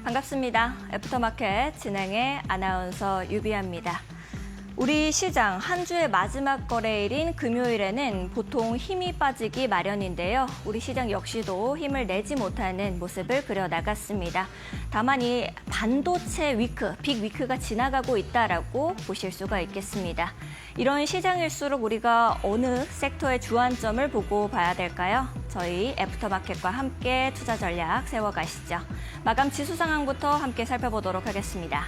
반갑습니다. 애프터마켓 진행의 아나운서 유비아입니다. 우리 시장 한 주의 마지막 거래일인 금요일에는 보통 힘이 빠지기 마련인데요. 우리 시장 역시도 힘을 내지 못하는 모습을 그려나갔습니다. 다만 이 반도체 위크, 빅 위크가 지나가고 있다라고 보실 수가 있겠습니다. 이런 시장일수록 우리가 어느 섹터의 주안점을 보고 봐야 될까요? 저희 애프터마켓과 함께 투자 전략 세워가시죠. 마감 지수 상황부터 함께 살펴보도록 하겠습니다.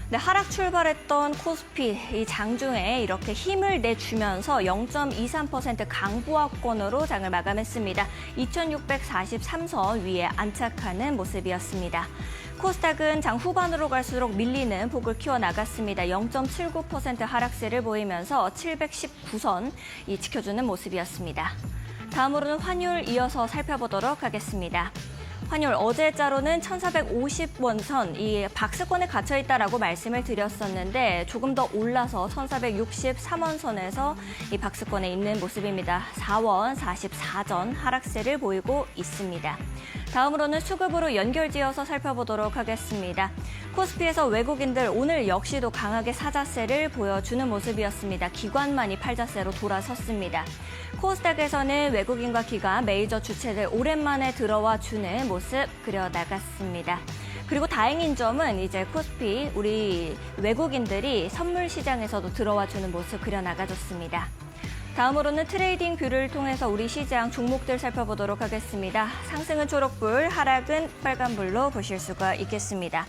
네, 하락 출발했던 코스피 이 장중에 이렇게 힘을 내주면서 0.23% 강보합권으로 장을 마감했습니다. 2643선 위에 안착하는 모습이었습니다. 코스닥은 장 후반으로 갈수록 밀리는 폭을 키워나갔습니다. 0.79% 하락세를 보이면서 719선 지켜주는 모습이었습니다. 다음으로는 환율 이어서 살펴보도록 하겠습니다. 환율 어제자로는 1,450원 선, 이 박스권에 갇혀있다라고 말씀을 드렸었는데 조금 더 올라서 1,463원 선에서 이 박스권에 있는 모습입니다. 4원 44전 하락세를 보이고 있습니다. 다음으로는 수급으로 연결지어서 살펴보도록 하겠습니다. 코스피에서 외국인들 오늘 역시도 강하게 사자세를 보여주는 모습이었습니다. 기관만이 팔자세로 돌아섰습니다. 코스닥에서는 외국인과 기관, 메이저 주체들 오랜만에 들어와 주는 모습 그려나갔습니다. 그리고 다행인 점은 이제 코스피 우리 외국인들이 선물 시장에서도 들어와 주는 모습 그려나가줬습니다. 다음으로는 트레이딩 뷰를 통해서 우리 시장 종목들 살펴보도록 하겠습니다. 상승은 초록불, 하락은 빨간불로 보실 수가 있겠습니다.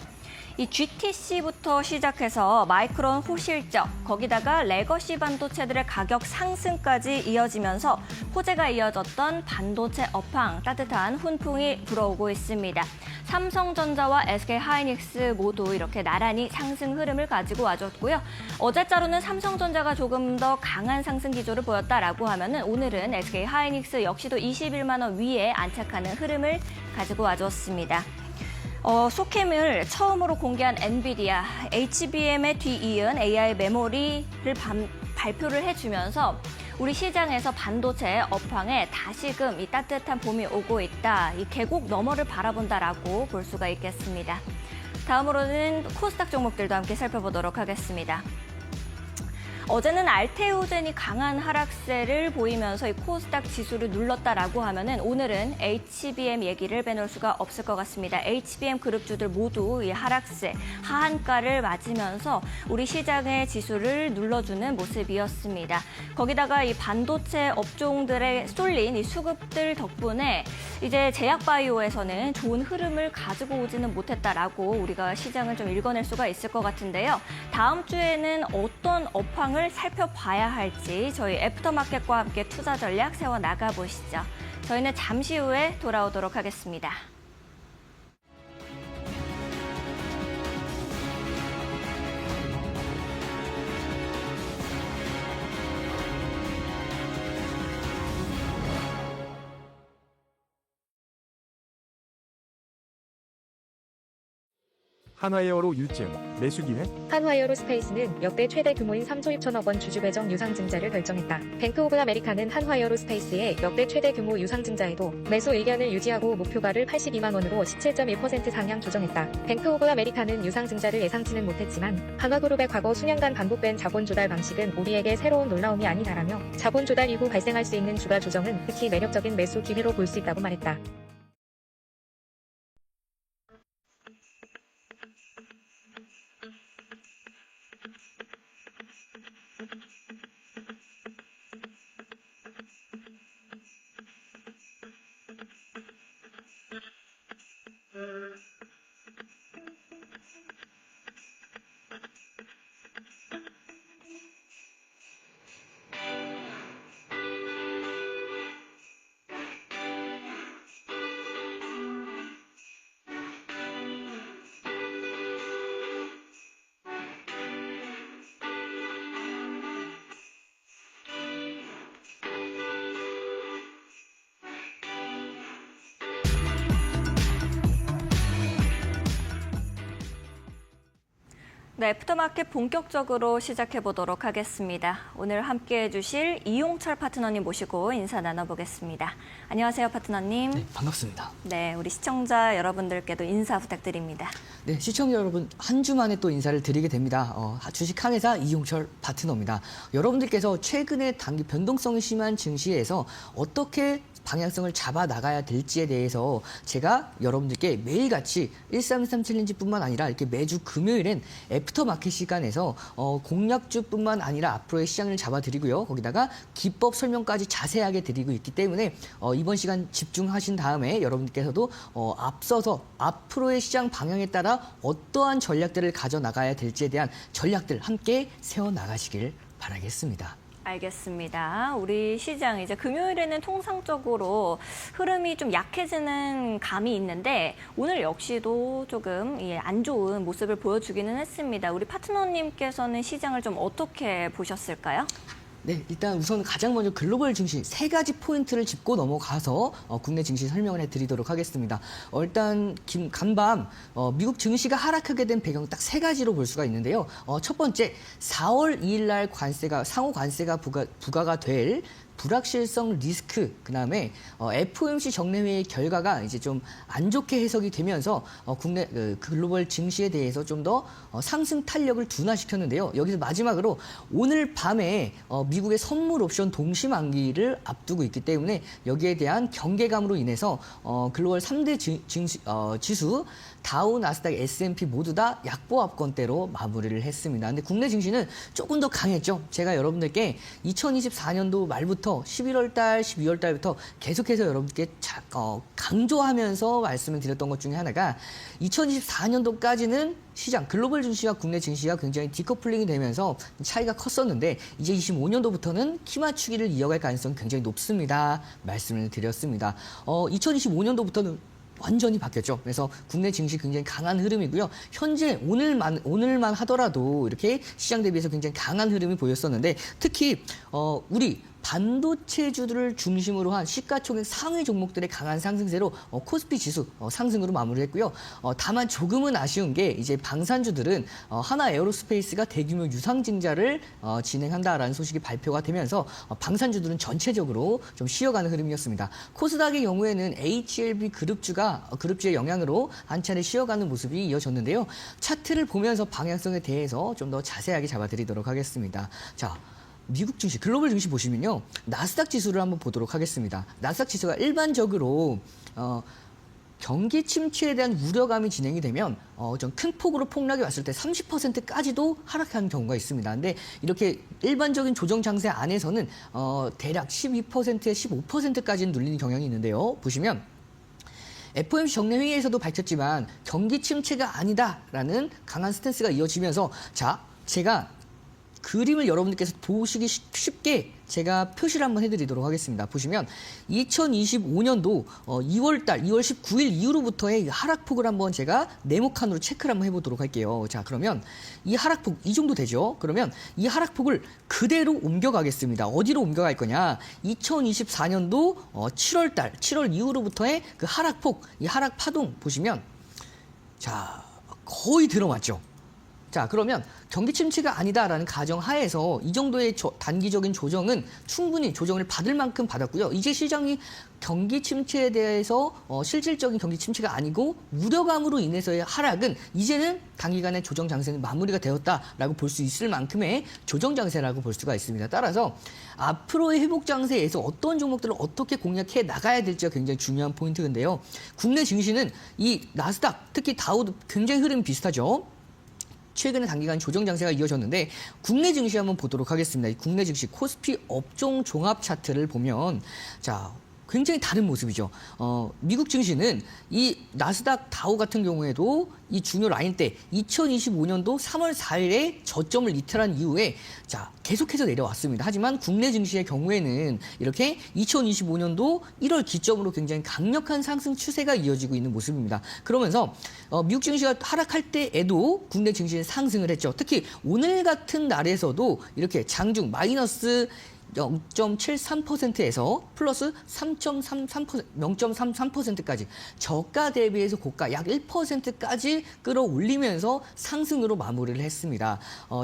이 GTC부터 시작해서 마이크론 호실적, 거기다가 레거시 반도체들의 가격 상승까지 이어지면서 호재가 이어졌던 반도체 업황, 따뜻한 훈풍이 불어오고 있습니다. 삼성전자와 SK하이닉스 모두 이렇게 나란히 상승 흐름을 가지고 와줬고요. 어제자로는 삼성전자가 조금 더 강한 상승 기조를 보였다라고 하면은 오늘은 SK하이닉스 역시도 21만 원 위에 안착하는 흐름을 가지고 와줬습니다. 소캠을 처음으로 공개한 엔비디아, HBM에 뒤이은 AI 메모리를 발표를 해주면서 우리 시장에서 반도체 업황에 다시금 이 따뜻한 봄이 오고 있다. 이 계곡 너머를 바라본다라고 볼 수가 있겠습니다. 다음으로는 코스닥 종목들도 함께 살펴보도록 하겠습니다. 어제는 알테오젠이 강한 하락세를 보이면서 이 코스닥 지수를 눌렀다라고 하면은 오늘은 HBM 얘기를 빼놓을 수가 없을 것 같습니다. HBM 그룹주들 모두 이 하락세, 하한가를 맞으면서 우리 시장의 지수를 눌러주는 모습이었습니다. 거기다가 이 반도체 업종들에 쏠린 이 수급들 덕분에 이제 제약바이오에서는 좋은 흐름을 가지고 오지는 못했다라고 우리가 시장을 좀 읽어낼 수가 있을 것 같은데요. 다음 주에는 어떤 업황을 살펴봐야 할지 저희 애프터마켓과 함께 투자 전략 세워 나가보시죠. 저희는 잠시 후에 돌아오도록 하겠습니다. 한화에어로 유증, 매수 기회? 한화에어로스페이스는 역대 최대 규모인 3조 6천억 원 주주 배정 유상증자를 결정했다. 뱅크 오브 아메리카는 한화에어로스페이스의 역대 최대 규모 유상증자에도 매수 의견을 유지하고 목표가를 82만 원으로 17.1% 상향 조정했다. 뱅크 오브 아메리카는 유상증자를 예상치는 못했지만 한화그룹의 과거 수년간 반복된 자본 조달 방식은 우리에게 새로운 놀라움이 아니다라며 자본 조달 이후 발생할 수 있는 주가 조정은 특히 매력적인 매수 기회로 볼 수 있다고 말했다. 네, 애프터마켓 본격적으로 시작해 보도록 하겠습니다. 오늘 함께해 주실 이용철 파트너님 모시고 인사 나눠보겠습니다. 안녕하세요, 파트너님. 네, 반갑습니다. 네, 우리 시청자 여러분들께도 인사 부탁드립니다. 네, 시청자 여러분, 한 주 만에 또 인사를 드리게 됩니다. 주식 항해사 이용철 파트너입니다. 여러분들께서 최근에 단기 변동성이 심한 증시에서 어떻게 방향성을 잡아 나가야 될지에 대해서 제가 여러분들께 매일같이 1323 챌린지뿐만 아니라 이렇게 매주 금요일엔 애프터마켓 시간에서 공략주뿐만 아니라 앞으로의 시장을 잡아드리고요. 거기다가 기법 설명까지 자세하게 드리고 있기 때문에 이번 시간 집중하신 다음에 여러분들께서도 앞서서 앞으로의 시장 방향에 따라 어떠한 전략들을 가져나가야 될지에 대한 전략들 함께 세워나가시길 바라겠습니다. 알겠습니다. 우리 시장 이제 금요일에는 통상적으로 흐름이 좀 약해지는 감이 있는데 오늘 역시도 조금 안 좋은 모습을 보여주기는 했습니다. 우리 파트너님께서는 시장을 좀 어떻게 보셨을까요? 네, 일단 우선 가장 먼저 글로벌 증시 세 가지 포인트를 짚고 넘어가서 국내 증시 설명을 해드리도록 하겠습니다. 일단 간밤 미국 증시가 하락하게 된 배경 딱 세 가지로 볼 수가 있는데요. 첫 번째, 4월 2일 날 상호 관세가 부과가 될 불확실성 리스크, 그다음에 FOMC 정례회의 결과가 이제 좀 안 좋게 해석이 되면서 국내 글로벌 증시에 대해서 좀 더 상승 탄력을 둔화시켰는데요. 여기서 마지막으로 오늘 밤에 미국의 선물 옵션 동시 만기를 앞두고 있기 때문에 여기에 대한 경계감으로 인해서 글로벌 3대 지수 다우, 나스닥, S&P 모두 다 약보합권대로 마무리를 했습니다. 근데 국내 증시는 조금 더 강했죠. 제가 여러분들께 2024년도 말부터 11월 달, 12월 달부터 계속해서 여러분들께 강조하면서 말씀을 드렸던 것 중에 하나가 2024년도까지는 시장, 글로벌 증시와 국내 증시가 굉장히 디커플링이 되면서 차이가 컸었는데 이제 25년도부터는 키 맞추기를 이어갈 가능성이 굉장히 높습니다. 말씀을 드렸습니다. 2025년도부터는 완전히 바뀌었죠. 그래서 국내 증시 굉장히 강한 흐름이고요. 현재 오늘만 하더라도 이렇게 시장 대비해서 굉장히 강한 흐름이 보였었는데 특히 우리 반도체주들을 중심으로 한 시가총액 상위 종목들의 강한 상승세로 코스피 지수 상승으로 마무리했고요. 다만 조금은 아쉬운 게 이제 방산주들은 하나 에어로스페이스가 대규모 유상증자를 진행한다라는 소식이 발표가 되면서 방산주들은 전체적으로 좀 쉬어가는 흐름이었습니다. 코스닥의 경우에는 HLB 그룹주의 영향으로 한 차례 쉬어가는 모습이 이어졌는데요. 차트를 보면서 방향성에 대해서 좀 더 자세하게 잡아드리도록 하겠습니다. 자. 미국 증시, 글로벌 증시 보시면요. 나스닥 지수를 한번 보도록 하겠습니다. 나스닥 지수가 일반적으로 경기 침체에 대한 우려감이 진행이 되면 좀 큰 폭으로 폭락이 왔을 때 30%까지도 하락하는 경우가 있습니다. 근데 이렇게 일반적인 조정 장세 안에서는 대략 12%에 15%까지는 눌리는 경향이 있는데요. 보시면 FOMC 정례회의에서도 밝혔지만 경기 침체가 아니다라는 강한 스탠스가 이어지면서 자, 제가 그림을 여러분들께서 보시기 쉽게 제가 표시를 한번 해드리도록 하겠습니다. 보시면 2025년도 2월 19일 이후로부터의 하락폭을 한번 제가 네모칸으로 체크를 한번 해보도록 할게요. 자, 그러면 이 하락폭 이 정도 되죠? 그러면 이 하락폭을 그대로 옮겨가겠습니다. 어디로 옮겨갈 거냐? 2024년도 7월 이후로부터의 그 하락폭, 이 하락 파동 보시면 자, 거의 들어맞죠? 자, 그러면 경기 침체가 아니다라는 가정하에서 이 정도의 단기적인 조정은 충분히 조정을 받을 만큼 받았고요. 이제 시장이 경기 침체에 대해서 실질적인 경기 침체가 아니고 우려감으로 인해서의 하락은 이제는 단기간의 조정 장세는 마무리가 되었다라고 볼 수 있을 만큼의 조정 장세라고 볼 수가 있습니다. 따라서 앞으로의 회복 장세에서 어떤 종목들을 어떻게 공략해 나가야 될지가 굉장히 중요한 포인트인데요. 국내 증시는 이 나스닥, 특히 다우도 굉장히 흐름이 비슷하죠. 최근에 단기간 조정 장세가 이어졌는데 국내 증시 한번 보도록 하겠습니다. 이 국내 증시 코스피 업종 종합 차트를 보면 자, 굉장히 다른 모습이죠. 미국 증시는 이 나스닥 다우 같은 경우에도 이 중요 라인 때 2025년도 3월 4일에 저점을 이탈한 이후에 자, 계속해서 내려왔습니다. 하지만 국내 증시의 경우에는 이렇게 2025년도 1월 기점으로 굉장히 강력한 상승 추세가 이어지고 있는 모습입니다. 그러면서 미국 증시가 하락할 때에도 국내 증시는 상승을 했죠. 특히 오늘 같은 날에서도 이렇게 장중 마이너스 0.73%에서 플러스 0.33%까지 저가 대비해서 고가 약 1%까지 끌어올리면서 상승으로 마무리를 했습니다.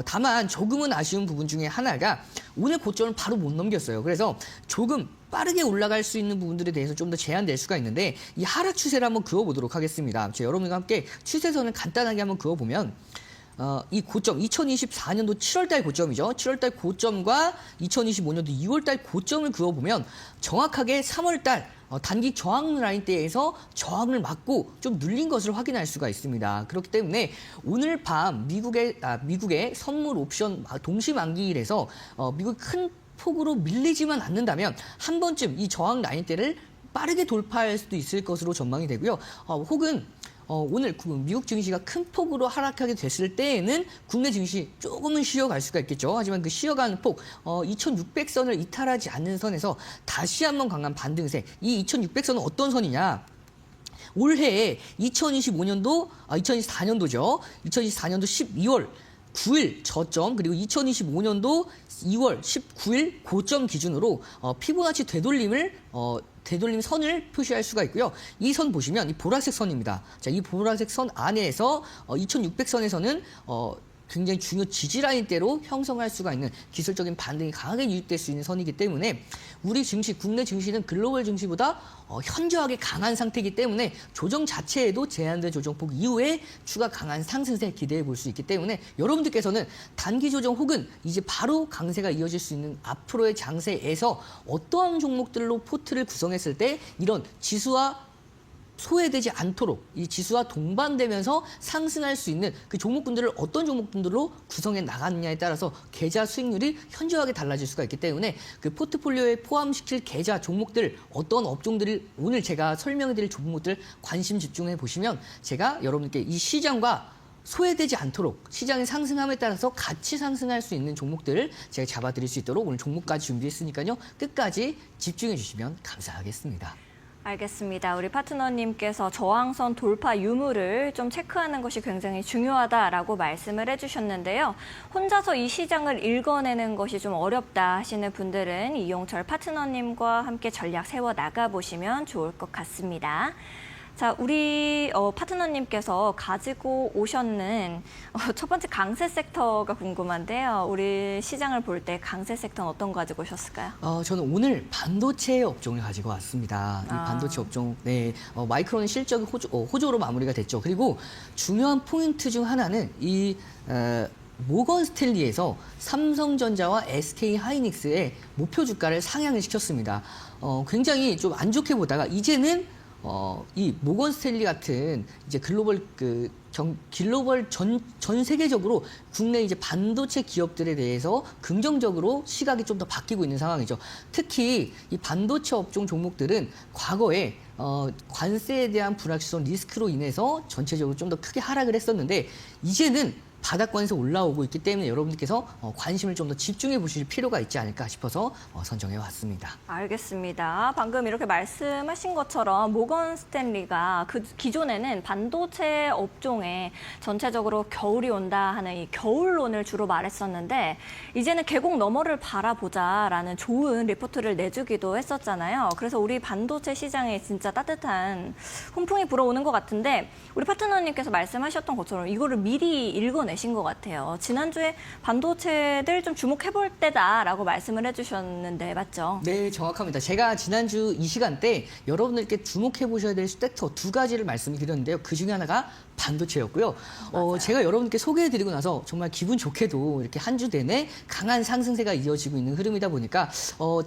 다만 조금은 아쉬운 부분 중에 하나가 오늘 고점을 바로 못 넘겼어요. 그래서 조금 빠르게 올라갈 수 있는 부분들에 대해서 좀 더 제한될 수가 있는데 이 하락 추세를 한번 그어보도록 하겠습니다. 여러분과 함께 추세선을 간단하게 한번 그어보면 이 고점, 2024년도 7월달 고점이죠. 7월달 고점과 2025년도 2월달 고점을 그어보면 정확하게 3월달 단기 저항 라인대에서 저항을 맞고 좀 눌린 것을 확인할 수가 있습니다. 그렇기 때문에 오늘 밤 미국의 선물 옵션 동시 만기일에서 미국이 큰 폭으로 밀리지만 않는다면 한 번쯤 이 저항 라인대를 빠르게 돌파할 수도 있을 것으로 전망이 되고요. 혹은 오늘 미국 증시가 큰 폭으로 하락하게 됐을 때에는 국내 증시 조금은 쉬어갈 수가 있겠죠. 하지만 그 쉬어가는 폭, 2600선을 이탈하지 않는 선에서 다시 한번 강한 반등세. 이 2600선은 어떤 선이냐? 올해 2024년도죠. 2024년도 12월 9일 저점 그리고 2025년도 2월 19일 고점 기준으로 피보나치 되돌림 선을 표시할 수가 있고요. 이 선 보시면 이 보라색 선입니다. 자, 이 보라색 선 안에서 2600선에서는 굉장히 중요 지지라인대로 형성할 수가 있는 기술적인 반등이 강하게 유입될 수 있는 선이기 때문에 우리 증시, 국내 증시는 글로벌 증시보다 현저하게 강한 상태이기 때문에 조정 자체에도 제한된 조정폭 이후에 추가 강한 상승세 기대해 볼 수 있기 때문에 여러분들께서는 단기 조정 혹은 이제 바로 강세가 이어질 수 있는 앞으로의 장세에서 어떠한 종목들로 포트를 구성했을 때 이런 지수와 소외되지 않도록 이 지수와 동반되면서 상승할 수 있는 그 종목군들을 어떤 종목군들로 구성해 나가느냐에 따라서 계좌 수익률이 현저하게 달라질 수가 있기 때문에 그 포트폴리오에 포함시킬 계좌 종목들 어떤 업종들을 오늘 제가 설명해드릴 종목들 관심 집중해 보시면 제가 여러분께 이 시장과 소외되지 않도록 시장의 상승함에 따라서 같이 상승할 수 있는 종목들을 제가 잡아드릴 수 있도록 오늘 종목까지 준비했으니까요. 끝까지 집중해 주시면 감사하겠습니다. 알겠습니다. 우리 파트너님께서 저항선 돌파 유무를 좀 체크하는 것이 굉장히 중요하다라고 말씀을 해주셨는데요. 혼자서 이 시장을 읽어내는 것이 좀 어렵다 하시는 분들은 이용철 파트너님과 함께 전략 세워 나가보시면 좋을 것 같습니다. 자, 우리 파트너님께서 가지고 오셨는 첫 번째 강세 섹터가 궁금한데요. 우리 시장을 볼 때 강세 섹터는 어떤 거 가지고 오셨을까요? 저는 오늘 반도체 업종을 가지고 왔습니다. 이 반도체 업종, 마이크론 실적이 호조로 마무리가 됐죠. 그리고 중요한 포인트 중 하나는 이 모건 스탠리에서 삼성전자와 SK 하이닉스의 목표 주가를 상향을 시켰습니다. 굉장히 좀 안 좋게 보다가 이제는 이 모건 스탠리 같은 이제 글로벌 전 세계적으로 국내 이제 반도체 기업들에 대해서 긍정적으로 시각이 좀 더 바뀌고 있는 상황이죠. 특히 이 반도체 업종 종목들은 과거에 관세에 대한 불확실성 리스크로 인해서 전체적으로 좀 더 크게 하락을 했었는데 이제는 바닥권에서 올라오고 있기 때문에 여러분들께서 관심을 좀 더 집중해 보실 필요가 있지 않을까 싶어서 선정해 왔습니다. 알겠습니다. 방금 이렇게 말씀하신 것처럼 모건 스탠리가 그 기존에는 반도체 업종에 전체적으로 겨울이 온다 하는 이 겨울론을 주로 말했었는데 이제는 계곡 너머를 바라보자라는 좋은 리포트를 내주기도 했었잖아요. 그래서 우리 반도체 시장에 진짜 따뜻한 훈풍이 불어오는 것 같은데 우리 파트너님께서 말씀하셨던 것처럼 이거를 미리 읽어내신 것 같아요. 지난주에 반도체들 좀 주목해볼 때다라고 말씀을 해주셨는데 맞죠? 네, 정확합니다. 제가 지난주 이 시간대 여러분들께 주목해 보셔야 될 섹터 두 가지를 말씀드렸는데요. 그 중에 하나가 반도체였고요. 제가 여러분께 소개해드리고 나서 정말 기분 좋게도 이렇게 한 주 내내 강한 상승세가 이어지고 있는 흐름이다 보니까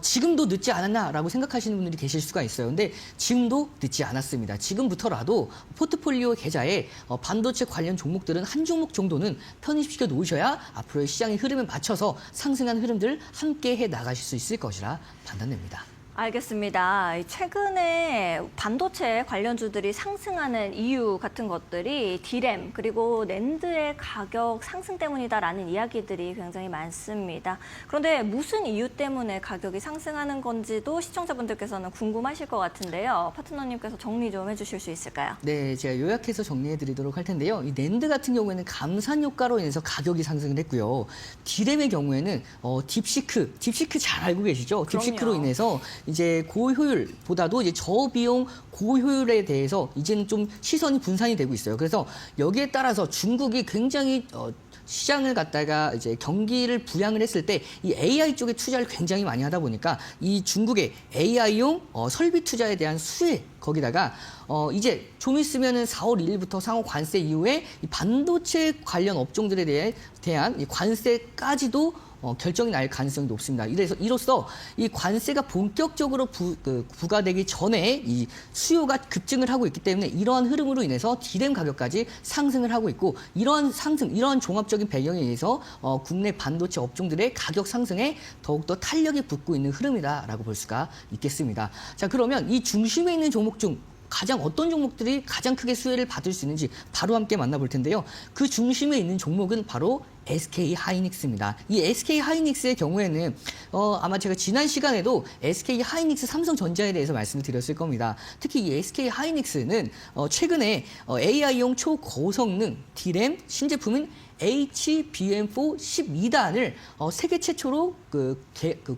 지금도 늦지 않았나라고 생각하시는 분들이 계실 수가 있어요. 근데 지금도 늦지 않았습니다. 지금부터라도 포트폴리오 계좌에 반도체 관련 종목들은 한 종목 정도는 편입시켜 놓으셔야 앞으로의 시장의 흐름에 맞춰서 상승한 흐름들 함께 해 나가실 수 있을 것이라 판단됩니다. 알겠습니다. 최근에 반도체 관련주들이 상승하는 이유 같은 것들이 디램 그리고 낸드의 가격 상승 때문이다라는 이야기들이 굉장히 많습니다. 그런데 무슨 이유 때문에 가격이 상승하는 건지도 시청자분들께서는 궁금하실 것 같은데요. 파트너님께서 정리 좀 해주실 수 있을까요? 네, 제가 요약해서 정리해 드리도록 할 텐데요. 이 낸드 같은 경우에는 감산 효과로 인해서 가격이 상승을 했고요. 디램의 경우에는 딥시크 잘 알고 계시죠? 딥시크로 그럼요. 인해서 이제 고효율보다도 이제 저비용 고효율에 대해서 이제는 좀 시선이 분산이 되고 있어요. 그래서 여기에 따라서 중국이 굉장히 시장을 갖다가 이제 경기를 부양을 했을 때 이 AI 쪽에 투자를 굉장히 많이 하다 보니까 이 중국의 AI용 설비 투자에 대한 수혜 거기다가 이제 좀 있으면은 4월 1일부터 상호 관세 이후에 이 반도체 관련 업종들에 대한 이 관세까지도 결정이 날 가능성이 높습니다. 이로써 이 관세가 본격적으로 부과되기 전에 이 수요가 급증을 하고 있기 때문에 이러한 흐름으로 인해서 디램 가격까지 상승을 하고 있고 이러한 종합적인 배경에 의해서 국내 반도체 업종들의 가격 상승에 더욱더 탄력이 붙고 있는 흐름이다라고 볼 수가 있겠습니다. 자, 그러면 이 중심에 있는 종목 중 가장 어떤 종목들이 가장 크게 수혜를 받을 수 있는지 바로 함께 만나볼 텐데요. 그 중심에 있는 종목은 바로 SK 하이닉스입니다. 이 SK 하이닉스의 경우에는 아마 제가 지난 시간에도 SK 하이닉스 삼성전자에 대해서 말씀을 드렸을 겁니다. 특히 이 SK 하이닉스는 최근에 AI용 초고성능 디램 신제품인 HBM4 12단을 세계 최초로 그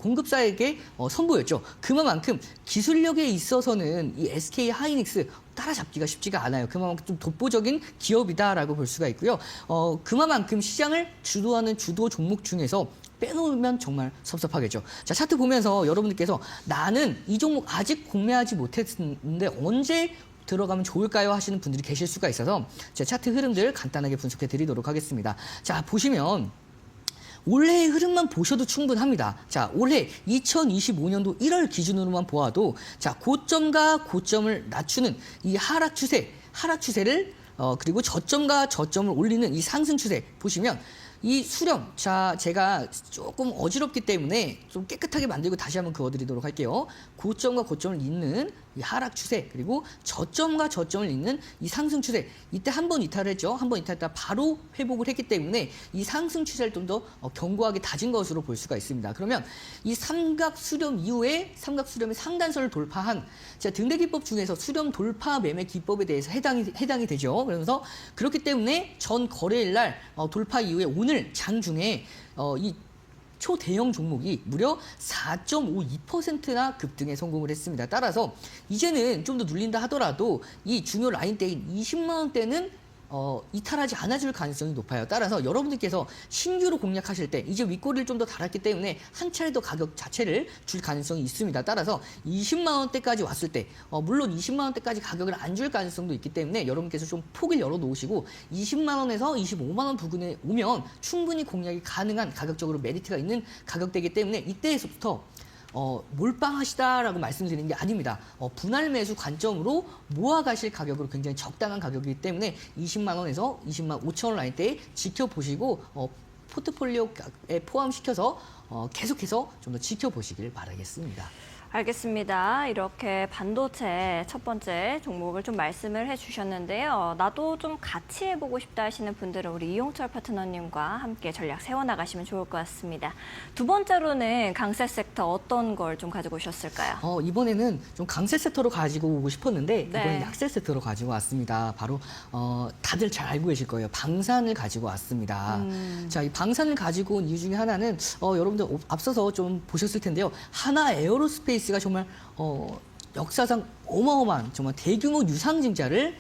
공급사에게 선보였죠. 그만큼 기술력에 있어서는 이 SK 하이닉스 따라잡기가 쉽지가 않아요. 그만큼 좀 독보적인 기업이다라고 볼 수가 있고요. 그만큼 시장을 주도하는 주도 종목 중에서 빼놓으면 정말 섭섭하겠죠. 자, 차트 보면서 여러분들께서 나는 이 종목 아직 공매하지 못했는데 언제 들어가면 좋을까요? 하시는 분들이 계실 수가 있어서 제 차트 흐름들 간단하게 분석해 드리도록 하겠습니다. 자, 보시면 올해의 흐름만 보셔도 충분합니다. 자, 올해 2025년도 1월 기준으로만 보아도 자, 고점과 고점을 낮추는 이 하락 추세를 그리고 저점과 저점을 올리는 이 상승 추세 보시면 이 수렴, 자, 제가 조금 어지럽기 때문에 좀 깨끗하게 만들고 다시 한번 그어드리도록 할게요. 고점과 고점을 잇는 이 하락 추세, 그리고 저점과 저점을 잇는 이 상승 추세. 이때 한 번 이탈을 했죠. 한 번 이탈했다 바로 회복을 했기 때문에 이 상승 추세를 좀 더 견고하게 다진 것으로 볼 수가 있습니다. 그러면 이 삼각 수렴 이후에 삼각 수렴의 상단선을 돌파한 자, 등대기법 중에서 수렴 돌파 매매 기법에 대해서 해당이 되죠. 그러면서 그렇기 때문에 전 거래일 날 돌파 이후에 오늘 장중에 이 초대형 종목이 무려 4.52%나 급등에 성공을 했습니다. 따라서 이제는 좀 더 눌린다 하더라도 이 중요 라인대인 20만 원대는 이탈하지 않아줄 가능성이 높아요. 따라서 여러분들께서 신규로 공략하실 때 이제 윗꼬리를 좀 더 달았기 때문에 한 차례 더 가격 자체를 줄 가능성이 있습니다. 따라서 20만 원대까지 왔을 때 물론 20만 원대까지 가격을 안 줄 가능성도 있기 때문에 여러분께서 좀 폭을 열어 놓으시고 20만 원에서 25만 원 부근에 오면 충분히 공략이 가능한 가격적으로 메리트가 있는 가격대이기 때문에 이때에서부터 몰빵하시다라고 말씀드리는 게 아닙니다. 분할 매수 관점으로 모아가실 가격으로 굉장히 적당한 가격이기 때문에 20만 원에서 20만 5천 원 라인대에 지켜보시고 포트폴리오에 포함시켜서 계속해서 좀 더 지켜보시길 바라겠습니다. 알겠습니다. 이렇게 반도체 첫 번째 종목을 좀 말씀을 해주셨는데요. 나도 좀 같이 해보고 싶다 하시는 분들은 우리 이용철 파트너님과 함께 전략 세워나가시면 좋을 것 같습니다. 두 번째로는 강세 섹터 어떤 걸 좀 가지고 오셨을까요? 이번에는 좀 강세 섹터로 가지고 오고 싶었는데 네. 이번엔 약세 섹터로 가지고 왔습니다. 바로 다들 잘 알고 계실 거예요. 방산을 가지고 왔습니다. 자, 이 방산을 가지고 온 이유 중에 하나는 여러분들 앞서서 좀 보셨을 텐데요. 하나 에어로스페이스가 정말 역사상 어마어마한 정말 대규모 유상증자를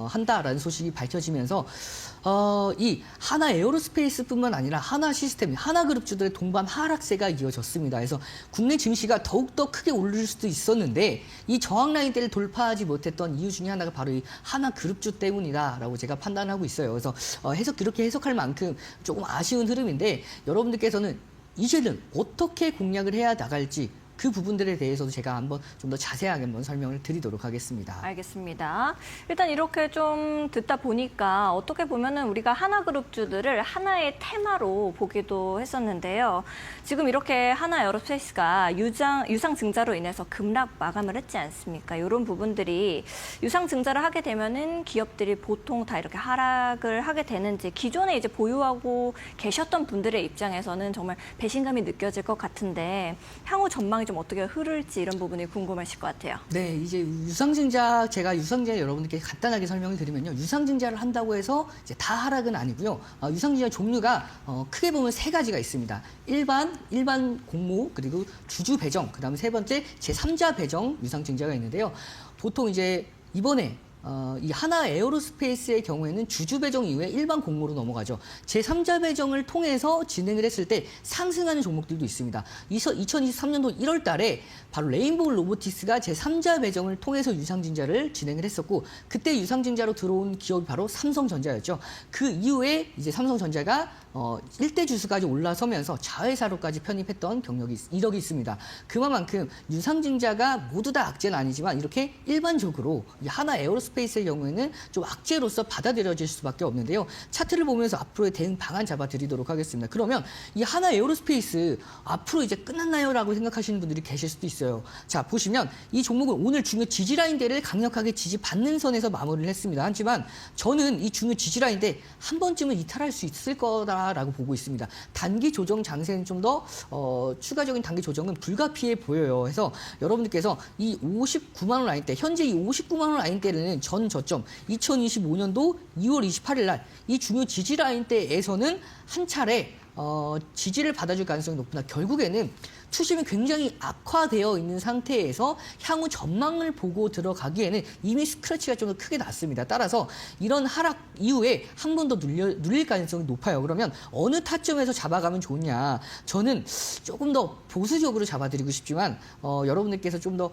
한다라는 소식이 밝혀지면서 이 하나 에어로스페이스뿐만 아니라 하나 시스템, 하나그룹주들의 동반 하락세가 이어졌습니다. 그래서 국내 증시가 더욱더 크게 오를 수도 있었는데 이 저항 라인대를 돌파하지 못했던 이유 중에 하나가 바로 이 하나그룹주 때문이다라고 제가 판단하고 있어요. 그래서 그렇게 해석할 만큼 조금 아쉬운 흐름인데 여러분들께서는 이제는 어떻게 공략을 해야 나갈지 그 부분들에 대해서도 제가 한번 좀 더 자세하게 한번 설명을 드리도록 하겠습니다. 알겠습니다. 일단 이렇게 좀 듣다 보니까 어떻게 보면은 우리가 하나그룹주들을 하나의 테마로 보기도 했었는데요. 지금 이렇게 하나 에어로스페이스가 유상증자로 인해서 급락 마감을 했지 않습니까? 이런 부분들이 유상증자를 하게 되면은 기업들이 보통 다 이렇게 하락을 하게 되는지 기존에 이제 보유하고 계셨던 분들의 입장에서는 정말 배신감이 느껴질 것 같은데 향후 전망이 좀 어떻게 흐를지 이런 부분이 궁금하실 것 같아요. 네, 이제 유상증자 제가 유상증자 여러분들께 간단하게 설명을 드리면요. 유상증자를 한다고 해서 이제 다 하락은 아니고요. 유상증자 종류가 크게 보면 세 가지가 있습니다. 일반 공모 그리고 주주 배정 그다음에 세 번째 제3자 배정 유상증자가 있는데요. 보통 이제 이번에 이 하나 에어로스페이스의 경우에는 주주 배정 이후에 일반 공모로 넘어가죠. 제3자 배정을 통해서 진행을 했을 때 상승하는 종목들도 있습니다. 2023년도 1월 달에 바로 레인보우 로보틱스가 제3자 배정을 통해서 유상증자를 진행을 했었고 그때 유상증자로 들어온 기업이 바로 삼성전자였죠. 그 이후에 이제 삼성전자가 일대 주수까지 올라서면서 자회사로까지 편입했던 이력이 있습니다. 그만큼 유상증자가 모두 다 악재는 아니지만 이렇게 일반적으로 이 하나 에어로스페이스의 경우에는 좀 악재로서 받아들여질 수밖에 없는데요. 차트를 보면서 앞으로의 대응 방안 잡아드리도록 하겠습니다. 그러면 이 하나 에어로스페이스 앞으로 이제 끝났나요? 라고 생각하시는 분들이 계실 수도 있어요. 자, 보시면 이 종목은 오늘 중요 지지라인대를 강력하게 지지받는 선에서 마무리를 했습니다. 하지만 저는 이 중요 지지라인대 한 번쯤은 이탈할 수 있을 거다라고 보고 있습니다. 단기 조정 장세는 좀 더 추가적인 단기 조정은 불가피해 보여요. 해서 여러분들께서 이 59만 원 라인대, 현재 이 59만 원 라인대는 전 저점 2025년도 2월 28일 날 이 중요 지지 라인대에서는 한 차례 지지를 받아줄 가능성이 높으나 결국에는 투심이 굉장히 악화되어 있는 상태에서 향후 전망을 보고 들어가기에는 이미 스크래치가 좀 더 크게 났습니다. 따라서 이런 하락 이후에 한 번 더 눌릴 가능성이 높아요. 그러면 어느 타점에서 잡아가면 좋냐? 저는 조금 더 보수적으로 잡아드리고 싶지만 여러분들께서 좀 더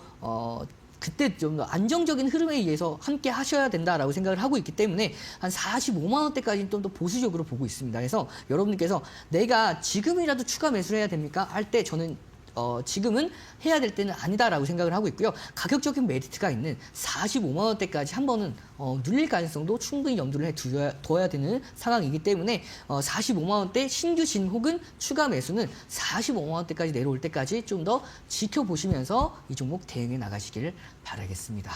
그때 좀 더 안정적인 흐름에 의해서 함께 하셔야 된다라고 생각을 하고 있기 때문에 한 45만 원대까지는 좀 더 보수적으로 보고 있습니다. 그래서 여러분들께서 내가 지금이라도 추가 매수를 해야 됩니까? 할 때 저는 지금은 해야 될 때는 아니다라고 생각을 하고 있고요. 가격적인 메리트가 있는 45만 원대까지 한 번은 눌릴 가능성도 충분히 염두를 둬야 되는 상황이기 때문에 45만 원대 신규 진 혹은 추가 매수는 45만 원대까지 내려올 때까지 좀 더 지켜보시면서 이 종목 대응해 나가시기를 바라겠습니다.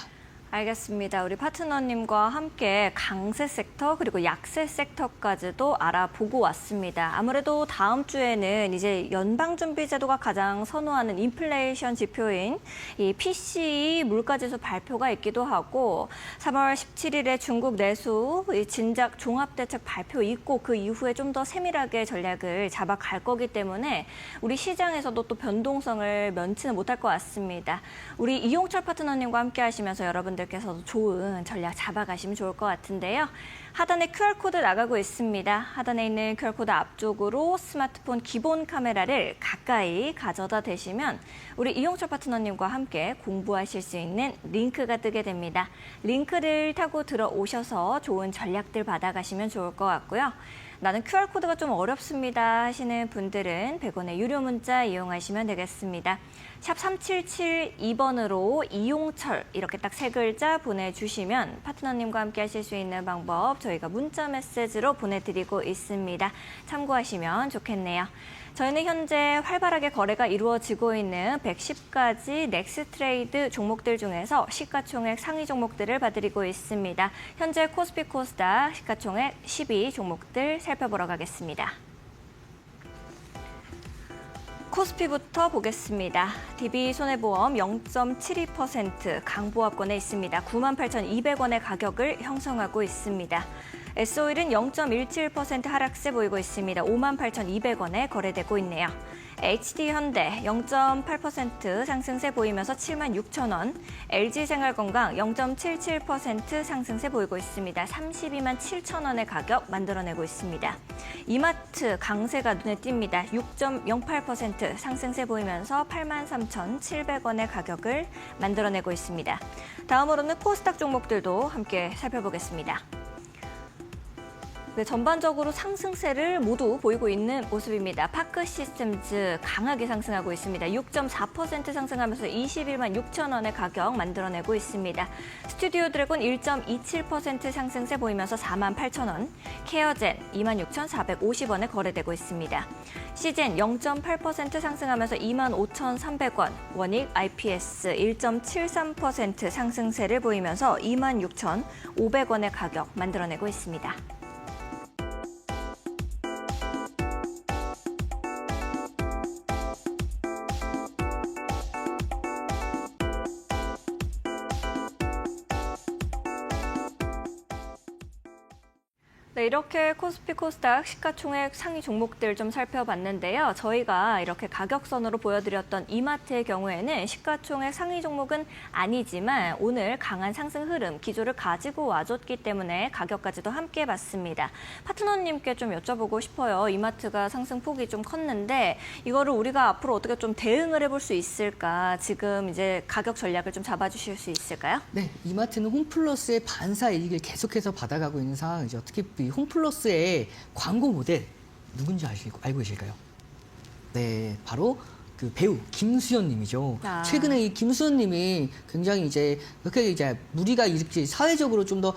알겠습니다. 우리 파트너님과 함께 강세 섹터 그리고 약세 섹터까지도 알아보고 왔습니다. 아무래도 다음 주에는 이제 연방준비제도가 가장 선호하는 인플레이션 지표인 이 PCE 물가지수 발표가 있기도 하고 3월 17일에 중국 내수 진작 종합대책 발표 있고 그 이후에 좀 더 세밀하게 전략을 잡아갈 거기 때문에 우리 시장에서도 또 변동성을 면치는 못할 것 같습니다. 우리 이용철 파트너님과 함께 하시면서 여러분들께서도 좋은 전략 잡아가시면 좋을 것 같은데요. 하단에 QR코드 나가고 있습니다. 하단에 있는 QR코드 앞쪽으로 스마트폰 기본 카메라를 가까이 가져다 대시면 우리 이용철 파트너님과 함께 공부하실 수 있는 링크가 뜨게 됩니다. 링크를 타고 들어오셔서 좋은 전략들 받아가시면 좋을 것 같고요. 나는 QR코드가 좀 어렵습니다 하시는 분들은 100원의 유료 문자 이용하시면 되겠습니다. 샵 3772번으로 이용철 이렇게 딱 세 글자 보내주시면 파트너님과 함께 하실 수 있는 방법 저희가 문자 메시지로 보내드리고 있습니다. 참고하시면 좋겠네요. 저희는 현재 활발하게 거래가 이루어지고 있는 110가지 넥스트레이드 종목들 중에서 시가총액 상위 종목들을 봐드리고 있습니다. 현재 코스피 코스닥 시가총액 12 종목들 살펴보러 가겠습니다. 코스피부터 보겠습니다. DB손해보험 0.72% 강보합권에 있습니다. 98,200원의 가격을 형성하고 있습니다. S오일은 0.17% 하락세 보이고 있습니다. 58,200원에 거래되고 있네요. HD현대 0.8% 상승세 보이면서 76,000원, LG생활건강 0.77% 상승세 보이고 있습니다. 327,000원의 가격 만들어내고 있습니다. 이마트 강세가 눈에 띕니다. 6.08% 상승세 보이면서 83,700원의 가격을 만들어내고 있습니다. 다음으로는 코스닥 종목들도 함께 살펴보겠습니다. 네, 전반적으로 상승세를 모두 보이고 있는 모습입니다. 파크 시스템즈 강하게 상승하고 있습니다. 6.4% 상승하면서 21만 6천 원의 가격 만들어내고 있습니다. 스튜디오 드래곤 1.27% 상승세 보이면서 4만 8천 원, 케어젠 26,450원에 거래되고 있습니다. 시젠 0.8% 상승하면서 25,300원, 원익 IPS 1.73% 상승세를 보이면서 26,500원의 가격 만들어내고 있습니다. 네, 이렇게 코스피 코스닥 시가총액 상위 종목들 좀 살펴봤는데요. 저희가 이렇게 가격선으로 보여드렸던 이마트의 경우에는 시가총액 상위 종목은 아니지만 오늘 강한 상승 흐름, 기조를 가지고 와줬기 때문에 가격까지도 함께 봤습니다. 파트너님께 좀 여쭤보고 싶어요. 이마트가 상승폭이 좀 컸는데 이거를 우리가 앞으로 어떻게 좀 대응을 해볼 수 있을까? 지금 이제 가격 전략을 좀 잡아주실 수 있을까요? 네, 이마트는 홈플러스의 반사 이익을 계속해서 받아가고 있는 상황이죠. 특히 이 홈플러스의 광고 모델 누군지 알고 계실까요? 네, 바로 그 배우 김수현 님이죠. 최근에 이 김수현 님이 굉장히 이제 그렇게 이제 무리가 이렇게 사회적으로 좀 더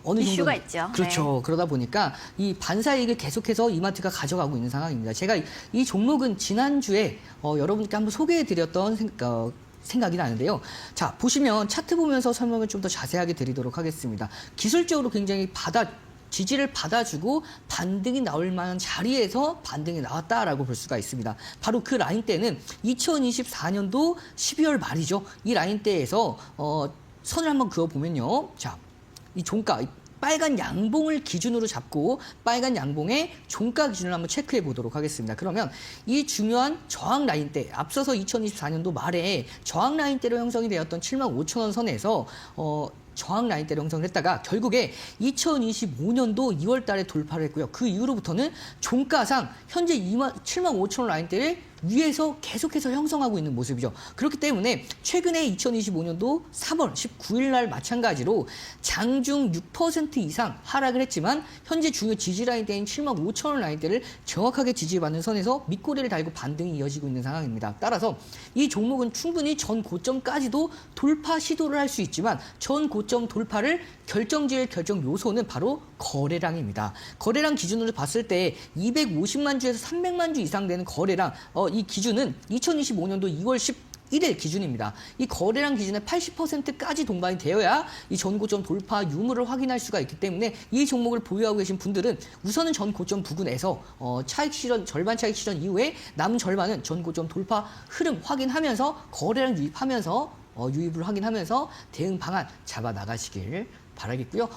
어느 정도 이슈가 있죠. 그렇죠. 네. 그러다 보니까 이 반사 이익을 계속해서 이마트가 가져가고 있는 상황입니다. 제가 이 종목은 지난주에 여러분께 한번 소개해 드렸던 생각이 나는데요. 자, 보시면 차트 보면서 설명을 좀 더 자세하게 드리도록 하겠습니다. 기술적으로 굉장히 지지를 받아주고 반등이 나올 만한 자리에서 반등이 나왔다라고 볼 수가 있습니다. 바로 그 라인대는 2024년도 12월 말이죠. 이 라인대에서 선을 한번 그어보면요. 자, 이 종가, 빨간 양봉을 기준으로 잡고 빨간 양봉의 종가 기준을 한번 체크해 보도록 하겠습니다. 그러면 이 중요한 저항 라인대, 앞서서 2024년도 말에 저항 라인대로 형성이 되었던 75,000원 선에서 저항 라인대로 형성을 했다가 결국에 2025년도 2월 달에 돌파를 했고요. 그 이후로부터는 종가상 현재 75,000원 라인대를 위에서 계속해서 형성하고 있는 모습이죠. 그렇기 때문에 최근에 2025년도 3월 19일 날 마찬가지로 장중 6% 이상 하락을 했지만 현재 중요 지지 라인대인 75,000원 라인대를 정확하게 지지받는 선에서 밑꼬리를 달고 반등이 이어지고 있는 상황입니다. 따라서 이 종목은 충분히 전 고점까지도 돌파 시도를 할 수 있지만 전 고점 돌파를 결정지을 결정 요소는 바로 거래량입니다. 거래량 기준으로 봤을 때 250만 주에서 300만 주 이상 되는 거래량, 이 기준은 2025년도 2월 11일 기준입니다. 이 거래량 기준의 80%까지 동반이 되어야 이 전고점 돌파 유무를 확인할 수가 있기 때문에 이 종목을 보유하고 계신 분들은 우선은 전고점 부근에서 차익 실현, 절반 차익 실현 이후에 남은 절반은 전고점 돌파 흐름 확인하면서 거래량 유입하면서 유입을 확인하면서 대응 방안 잡아 나가시길 바라겠고요.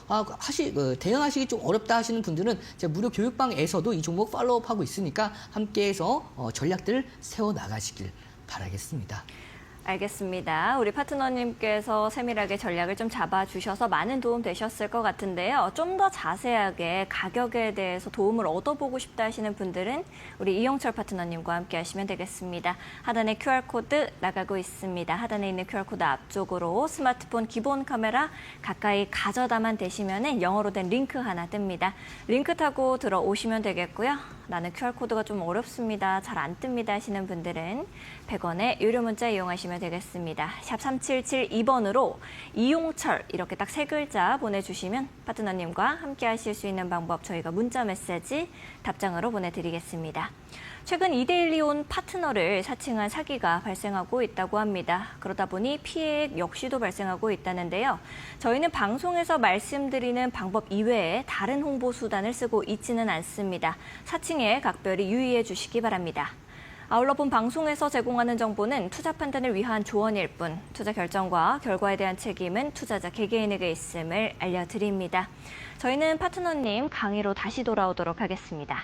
대응하시기 좀 어렵다 하시는 분들은 제가 무료 교육방에서도 이 종목 팔로우업하고 있으니까 함께해서 전략들을 세워 나가시길 바라겠습니다. 알겠습니다. 우리 파트너님께서 세밀하게 전략을 좀 잡아주셔서 많은 도움 되셨을 것 같은데요. 좀 더 자세하게 가격에 대해서 도움을 얻어보고 싶다 하시는 분들은 우리 이영철 파트너님과 함께 하시면 되겠습니다. 하단에 QR코드 나가고 있습니다. 하단에 있는 QR코드 앞쪽으로 스마트폰 기본 카메라 가까이 가져다만 대시면 영어로 된 링크 하나 뜹니다. 링크 타고 들어오시면 되겠고요. 나는 QR코드가 좀 어렵습니다. 잘 안 뜹니다 하시는 분들은 100원의 유료 문자 이용하시면 되겠습니다. 샵 3772번으로 이용철 이렇게 딱 세 글자 보내주시면 파트너님과 함께 하실 수 있는 방법 저희가 문자 메시지 답장으로 보내드리겠습니다. 최근 이데일리 온 파트너를 사칭한 사기가 발생하고 있다고 합니다. 그러다 보니 피해액 역시도 발생하고 있다는데요. 저희는 방송에서 말씀드리는 방법 이외에 다른 홍보 수단을 쓰고 있지는 않습니다. 사칭에 각별히 유의해 주시기 바랍니다. 아울러 본 방송에서 제공하는 정보는 투자 판단을 위한 조언일 뿐 투자 결정과 결과에 대한 책임은 투자자 개개인에게 있음을 알려드립니다. 저희는 파트너님 강의로 다시 돌아오도록 하겠습니다.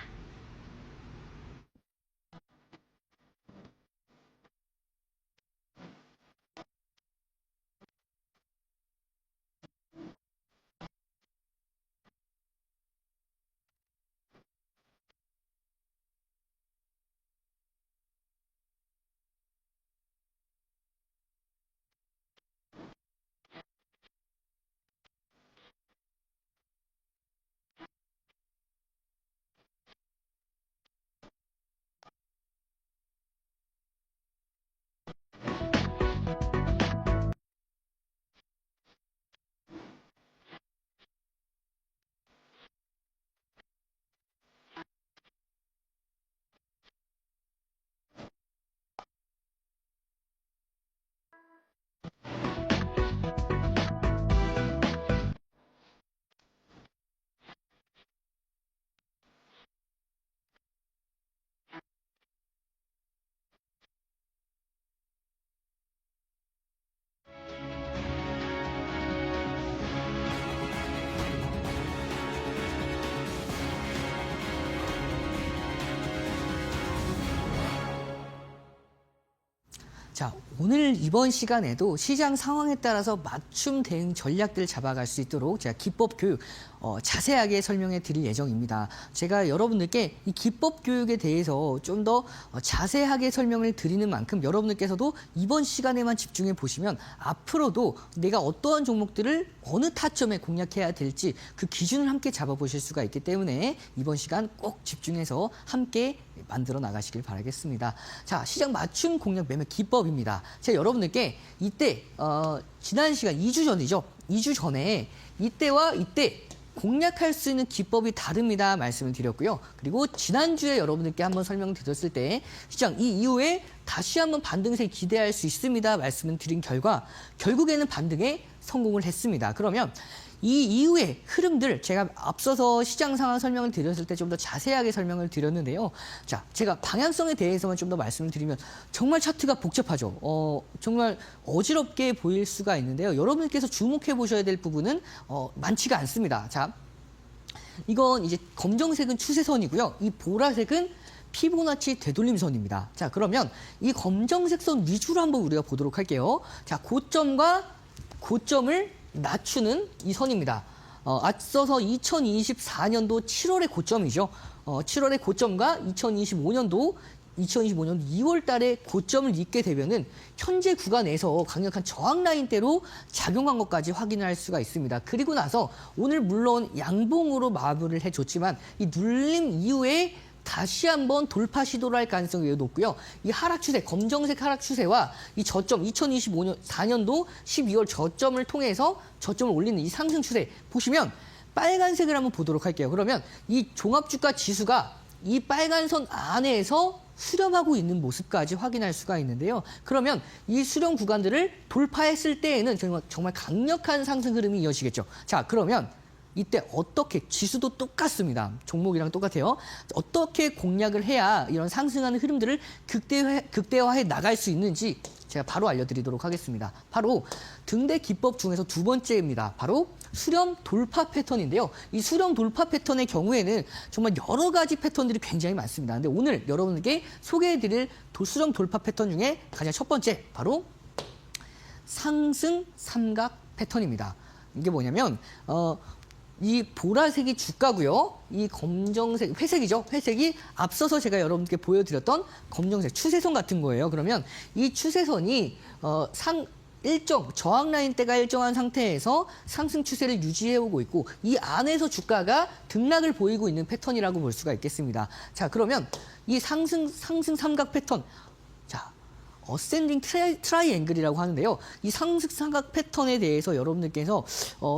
자, 오늘 이번 시간에도 시장 상황에 따라서 맞춤 대응 전략들을 잡아갈 수 있도록 제가 기법 교육 자세하게 설명해 드릴 예정입니다. 제가 여러분들께 이 기법 교육에 대해서 좀 더 자세하게 설명을 드리는 만큼 여러분들께서도 이번 시간에만 집중해 보시면 앞으로도 내가 어떠한 종목들을 어느 타점에 공략해야 될지 그 기준을 함께 잡아보실 수가 있기 때문에 이번 시간 꼭 집중해서 함께 만들어 나가시길 바라겠습니다. 자, 시장 맞춤 공략 매매 기법입니다. 제가 여러분들께 이때 지난 시간 2주 전이죠. 2주 전에 이때와 이때 공략할 수 있는 기법이 다릅니다 말씀을 드렸고요. 그리고 지난주에 여러분들께 한번 설명드렸을 때 시장 이 이후에 다시 한번 반등세 기대할 수 있습니다 말씀을 드린 결과 결국에는 반등에 성공을 했습니다. 그러면 이 이후의 흐름들 제가 앞서서 시장 상황 설명을 드렸을 때 좀 더 자세하게 설명을 드렸는데요. 자, 제가 방향성에 대해서만 좀 더 말씀을 드리면 정말 차트가 복잡하죠. 정말 어지럽게 보일 수가 있는데요. 여러분께서 주목해 보셔야 될 부분은 많지가 않습니다. 자, 이건 이제 검정색은 추세선이고요. 이 보라색은 피보나치 되돌림선입니다. 자, 그러면 이 검정색 선 위주로 한번 우리가 보도록 할게요. 자, 고점과 고점을 낮추는 이 선입니다. 앞서서 2024년도 7월의 고점이죠. 7월의 고점과 2025년도 2월 달에 고점을 잇게 되면은 현재 구간에서 강력한 저항 라인대로 작용한 것까지 확인할 수가 있습니다. 그리고 나서 오늘 물론 양봉으로 마무리를 해줬지만 이 눌림 이후에 다시 한번 돌파 시도를 할 가능성이 매우 높고요. 이 하락 추세, 검정색 하락 추세와 이 저점 4년도 12월 저점을 통해서 저점을 올리는 이 상승 추세 보시면 빨간색을 한번 보도록 할게요. 그러면 이 종합주가 지수가 이 빨간 선 안에서 수렴하고 있는 모습까지 확인할 수가 있는데요. 그러면 이 수렴 구간들을 돌파했을 때에는 정말 강력한 상승 흐름이 이어지겠죠. 자, 그러면 이때 어떻게 지수도 똑같습니다. 종목이랑 똑같아요. 어떻게 공략을 해야 이런 상승하는 흐름들을 극대화해 나갈 수 있는지 제가 바로 알려드리도록 하겠습니다. 바로 등대 기법 중에서 두 번째입니다. 바로 수렴 돌파 패턴인데요. 이 수렴 돌파 패턴의 경우에는 정말 여러 가지 패턴들이 굉장히 많습니다. 근데 오늘 여러분에게 소개해드릴 수렴 돌파 패턴 중에 가장 첫 번째 바로 상승 삼각 패턴입니다. 이게 뭐냐면 이 보라색이 주가고요. 이 검정색, 회색이죠. 회색이 앞서서 제가 여러분께 보여드렸던 검정색 추세선 같은 거예요. 그러면 이 추세선이 저항 라인대가 일정한 상태에서 상승 추세를 유지해오고 있고 이 안에서 주가가 등락을 보이고 있는 패턴이라고 볼 수가 있겠습니다. 자, 그러면 이 상승 삼각 패턴, 자, 어센딩 트라이앵글이라고 하는데요. 이 상승 삼각 패턴에 대해서 여러분들께서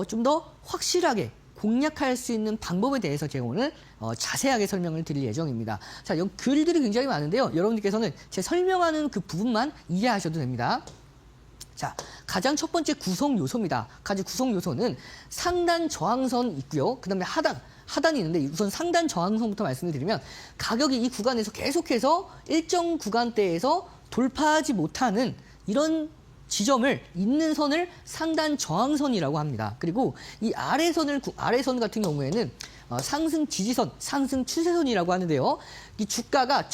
좀 더 확실하게 공략할 수 있는 방법에 대해서 제가 오늘 자세하게 설명을 드릴 예정입니다. 자, 여기 글들이 굉장히 많은데요. 여러분들께서는 제 설명하는 그 부분만 이해하셔도 됩니다. 자, 가장 첫 번째 구성 요소입니다. 가장 구성 요소는 상단 저항선 있고요. 그다음에 하단이 있는데 우선 상단 저항선부터 말씀을 드리면 가격이 이 구간에서 계속해서 일정 구간대에서 돌파하지 못하는 이런 지점을 잇는 선을 상단 저항선이라고 합니다. 그리고 이 아래선 같은 경우에는 상승 지지선, 상승 추세선이라고 하는데요. 이 주가가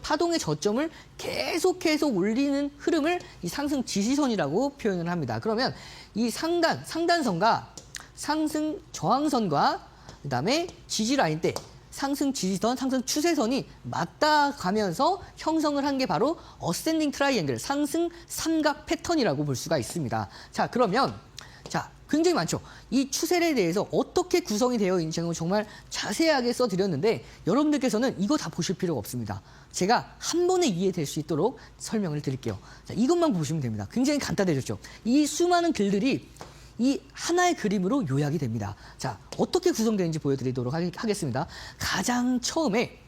파동의 저점을 계속 올리는 흐름을 이 상승 지지선이라고 표현을 합니다. 그러면 이 상단선과 상승 저항선과 그다음에 지지 라인대, 상승 지지선, 상승 추세선이 맞닿아 가면서 형성을 한 게 바로 어센딩 트라이앵글, 상승 삼각 패턴이라고 볼 수가 있습니다. 자, 그러면 굉장히 많죠. 이 추세에 대해서 어떻게 구성이 되어 있는지 정말 자세하게 써드렸는데 여러분들께서는 이거 다 보실 필요가 없습니다. 제가 한 번에 이해될 수 있도록 설명을 드릴게요. 자, 이것만 보시면 됩니다. 굉장히 간단해졌죠. 이 수많은 글들이 이 하나의 그림으로 요약이 됩니다. 자, 어떻게 구성되는지 보여드리도록 하겠습니다. 가장 처음에